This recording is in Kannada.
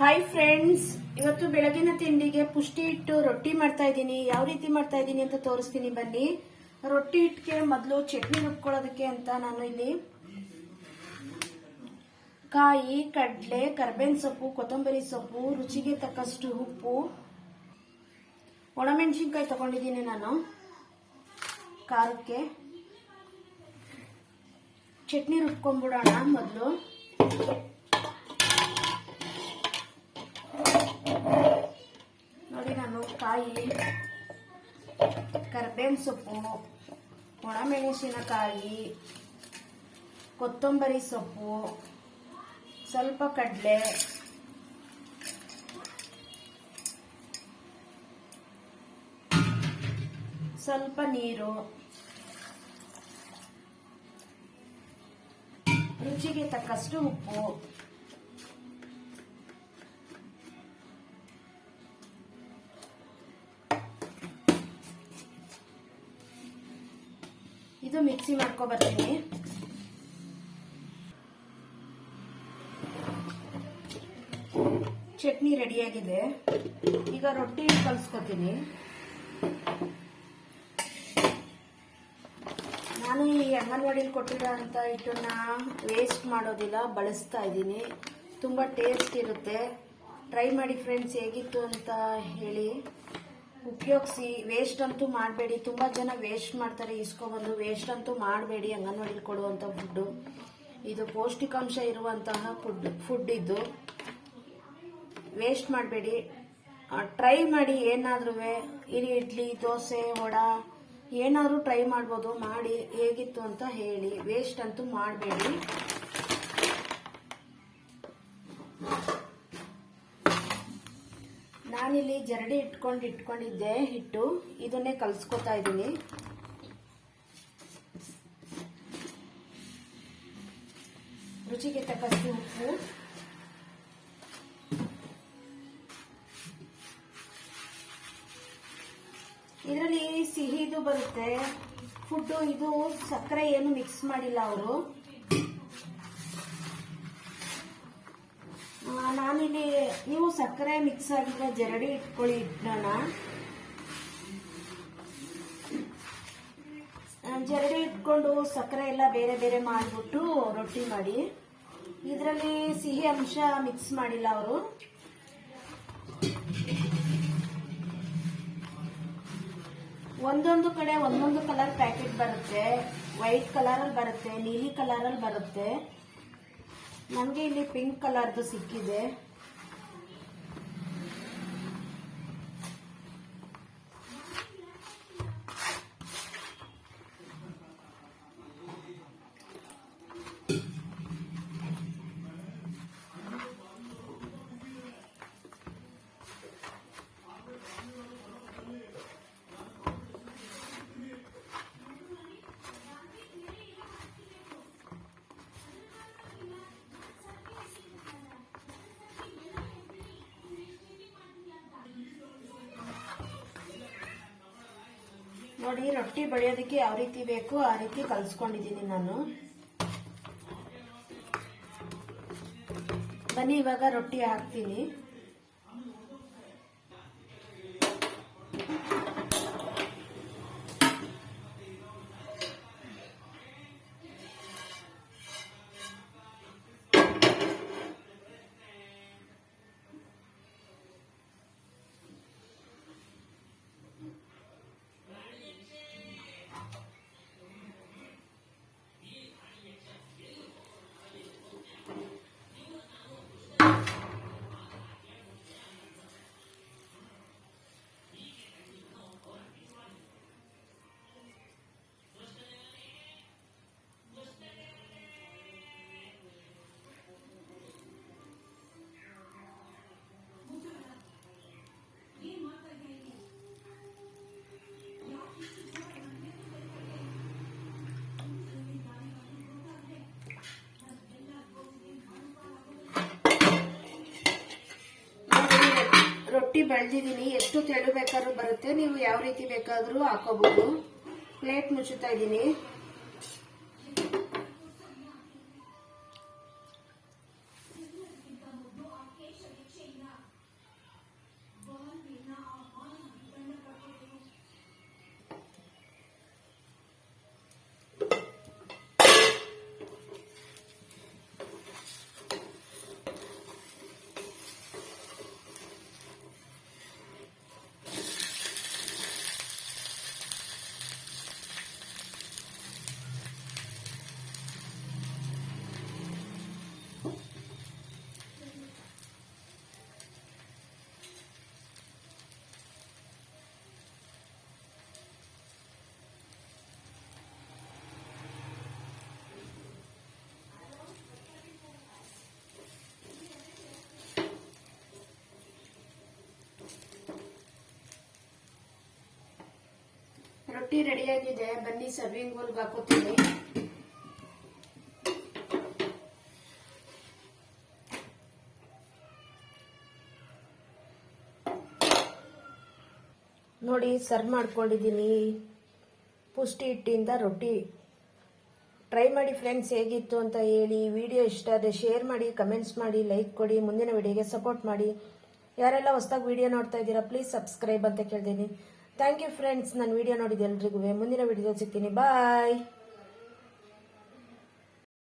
ಹಾಯ್ ಫ್ರೆಂಡ್ಸ್, ಇವತ್ತು ಬೆಳಗಿನ ತಿಂಡಿಗೆ ಪುಷ್ಟಿ ಹಿಟ್ಟು ರೊಟ್ಟಿ ಮಾಡ್ತಾ ಇದ್ದೀನಿ. ಯಾವ ರೀತಿ ಮಾಡ್ತಾ ಇದ್ದೀನಿ ಅಂತ ತೋರಿಸ್ತೀನಿ ಬನ್ನಿ. ರೊಟ್ಟಿ ಹಿಟ್ಟಿಗೆ ಮೊದಲು ಚಟ್ನಿ ರುಬ್ಕೊಳ್ಳೋದಕ್ಕೆ ಅಂತ ನಾನು ಇಲ್ಲಿ ಕಾಯಿ, ಕಡಲೆ, ಕರ್ಬೇವಿನ ಸೊಪ್ಪು, ಕೊತ್ತಂಬರಿ ಸೊಪ್ಪು, ರುಚಿಗೆ ತಕ್ಕಷ್ಟು ಉಪ್ಪು, ಒಣಮೆಣಸಿನ್ಕಾಯಿ ತಗೊಂಡಿದ್ದೀನಿ ನಾನು ಖಾರಕ್ಕೆ. ಚಟ್ನಿ ರುಬ್ಕೊಂಡ್ಬಿಡೋಣ ಮೊದಲು. ನೋಡಿ, ನಾನು ಕಾಯಿ, ಕರ್ಬೇವಿನ ಸೊಪ್ಪು, ಒಣಮೆಣಸಿನಕಾಯಿ, ಕೊತ್ತಂಬರಿ ಸೊಪ್ಪು, ಸ್ವಲ್ಪ ಕಡಲೆ, ಸ್ವಲ್ಪ ನೀರು, ರುಚಿಗೆ ತಕ್ಕಷ್ಟು ಉಪ್ಪು, ಇದು ಮಿಕ್ಸಿ ಮಾಡ್ಕೊ ಬರ್ತೀನಿ. ಚಟ್ನಿ ರೆಡಿಯಾಗಿದೆ. ಈಗ ರೊಟ್ಟಿ ಕಲಿಸ್ಕೊತೀನಿ. ನಾನು ಈ ಅಂಗನವಾಡಿಲಿ ಕೊಟ್ಟಿರೋ ಅಂತ ಹಿಟ್ಟನ್ನ ವೇಸ್ಟ್ ಮಾಡೋದಿಲ್ಲ, ಬಳಸ್ತಾ ಇದ್ದೀನಿ. ತುಂಬ ಟೇಸ್ಟ್ ಇರುತ್ತೆ. ಟ್ರೈ ಮಾಡಿ ಫ್ರೆಂಡ್ಸ್, ಹೇಗಿತ್ತು ಅಂತ ಹೇಳಿ. ಉಪಯೋಗಿಸಿ, ವೇಸ್ಟ್ ಅಂತೂ ಮಾಡಬೇಡಿ. ತುಂಬ ಜನ ವೇಸ್ಟ್ ಮಾಡ್ತಾರೆ, ಇಸ್ಕೊಬಂದು. ವೇಸ್ಟ್ ಅಂತೂ ಮಾಡಬೇಡಿ. ಅಂಗನವಾಡಿಲಿ ಕೊಡುವಂಥ ಫುಡ್ಡು ಇದು ಪೌಷ್ಟಿಕಾಂಶ ಇರುವಂತಹ ಫುಡ್ ಇದು. ವೇಸ್ಟ್ ಮಾಡಬೇಡಿ. ಟ್ರೈ ಮಾಡಿ. ಏನಾದ್ರೂ ಇಡ್ಲಿ, ದೋಸೆ, ವಡಾ ಏನಾದರೂ ಟ್ರೈ ಮಾಡ್ಬೋದು. ಮಾಡಿ ಹೇಗಿತ್ತು ಅಂತ ಹೇಳಿ. ವೇಸ್ಟ್ ಅಂತೂ ಮಾಡಬೇಡಿ. ನಾನಿಲ್ಲಿ ಜರಡಿ ಇಟ್ಕೊಂಡಿದ್ದೆ ಹಿಟ್ಟು. ಇದನ್ನೇ ಕಲಿಸ್ಕೊತಾ ಇದ್ದೀನಿ. ರುಚಿಗೆ ತಕ್ಕಷ್ಟು ಉಪ್ಪು, ಇದರಲ್ಲಿ ಸಿಹಿದು ಬರುತ್ತೆ ಫುಡ್ಡು. ಇದು ಸಕ್ಕರೆ ಏನು ಮಿಕ್ಸ್ ಮಾಡಿಲ್ಲ ಅವರು. ನಾನಿಲ್ಲಿ, ನೀವು ಸಕ್ಕರೆ ಮಿಕ್ಸ್ ಆಗಿದ್ರೆ ಜರಡಿ ಇಟ್ಕೊಳ್ಳಿ ಹಿಟ್ಟನ್ನ. ಜರಡಿ ಇಟ್ಕೊಂಡು ಸಕ್ಕರೆ ಎಲ್ಲ ಬೇರೆ ಬೇರೆ ಮಾಡಿಬಿಟ್ಟು ರೊಟ್ಟಿ ಮಾಡಿ. ಇದರಲ್ಲಿ ಸಿಹಿ ಅಂಶ ಮಿಕ್ಸ್ ಮಾಡಿಲ್ಲ ಅವರು. ಒಂದೊಂದು ಕಡೆ ಒಂದೊಂದು ಕಲರ್ ಪ್ಯಾಕೆಟ್ ಬರುತ್ತೆ. ವೈಟ್ ಕಲರಲ್ಲಿ ಬರುತ್ತೆ, ನೀಲಿ ಕಲರಲ್ಲಿ ಬರುತ್ತೆ. ನನಗೆ ಇಲ್ಲಿ ಪಿಂಕ್ ಕಲರ್ದು ಸಿಕ್ಕಿದೆ. ನೋಡಿ, ರೊಟ್ಟಿ ಬಡಿಯೋದಕ್ಕೆ ಯಾವ ರೀತಿ ಬೇಕು ಆ ರೀತಿ ಕಲಿಸ್ಕೊಂಡಿದ್ದೀನಿ ನಾನು. ಬನ್ನಿ, ಇವಾಗ ರೊಟ್ಟಿ ಹಾಕ್ತೀನಿ. ರೊಟ್ಟಿ ಬೆಳೆದಿದ್ದೀನಿ. ಎಷ್ಟು ತೆಳು ಬೇಕಾದ್ರೂ ಬರುತ್ತೆ. ನೀವು ಯಾವ ರೀತಿ ಬೇಕಾದ್ರೂ ಹಾಕೋಬಹುದು. ಪ್ಲೇಟ್ ಮುಚ್ಚುತ್ತಾ ಇದ್ದೀನಿ. ರೊಟ್ಟಿ ರೆಡಿಯಾಗಿದೆ, ಬನ್ನಿ ಸರ್ವಿಂಗ್ ಬೌಲ್ಗೆ ಹಾಕೋತೀನಿ. ನೋಡಿ ಸರ್ವ್ ಮಾಡ್ಕೊಂಡಿದ್ದೀನಿ ಪುಷ್ಟಿ ಹಿಟ್ಟಿಂದ ರೊಟ್ಟಿ. ಟ್ರೈ ಮಾಡಿ ಫ್ರೆಂಡ್ಸ್, ಹೇಗಿತ್ತು ಅಂತ ಹೇಳಿ. ವಿಡಿಯೋ ಇಷ್ಟ ಆದರೆ ಶೇರ್ ಮಾಡಿ, ಕಮೆಂಟ್ಸ್ ಮಾಡಿ, ಲೈಕ್ ಕೊಡಿ, ಮುಂದಿನ ವಿಡಿಯೋಗೆ ಸಪೋರ್ಟ್ ಮಾಡಿ. ಯಾರೆಲ್ಲ ಹೊಸದಾಗಿ ವಿಡಿಯೋ ನೋಡ್ತಾ ಇದ್ದೀರಾ ಪ್ಲೀಸ್ ಸಬ್ಸ್ಕ್ರೈಬ್ ಅಂತ ಕೇಳ್ತೀನಿ. ಥ್ಯಾಂಕ್ ಯು ಫ್ರೆಂಡ್ಸ್, ನನ್ನ ವಿಡಿಯೋ ನೋಡಿದ ಎಲ್ರಿಗೂ. ಮುಂದಿನ ವಿಡಿಯೋ ಸಿಗ್ತೀನಿ. ಬಾಯ್.